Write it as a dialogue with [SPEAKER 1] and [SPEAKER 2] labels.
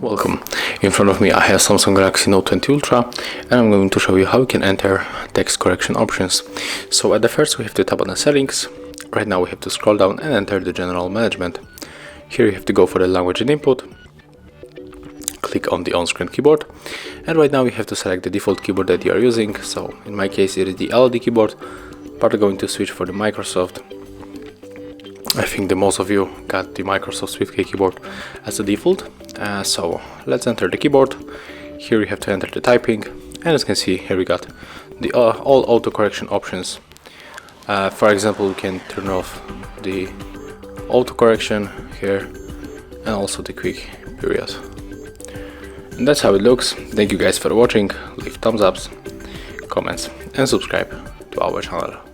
[SPEAKER 1] Welcome. In front of me I have Samsung Galaxy Note 20 Ultra, and I'm going to show you how you can enter text correction options. So at the first we have to tap on the settings. Right now we have to scroll down and enter the general management. Here you have to go for the language and input. Click on the on-screen keyboard, and right now you have to select the default keyboard that you are using. So in my case it is the LED keyboard, but I'm going to switch for the Microsoft. I think the most of you got the Microsoft SwiftKey keyboard as a default. So let's enter the keyboard. Here you have to enter the typing, and as you can see here we got the all autocorrection options. For example, we can turn off the autocorrection here and also the quick period. And that's how it looks. Thank you guys for watching. Leave thumbs ups, comments and subscribe to our channel.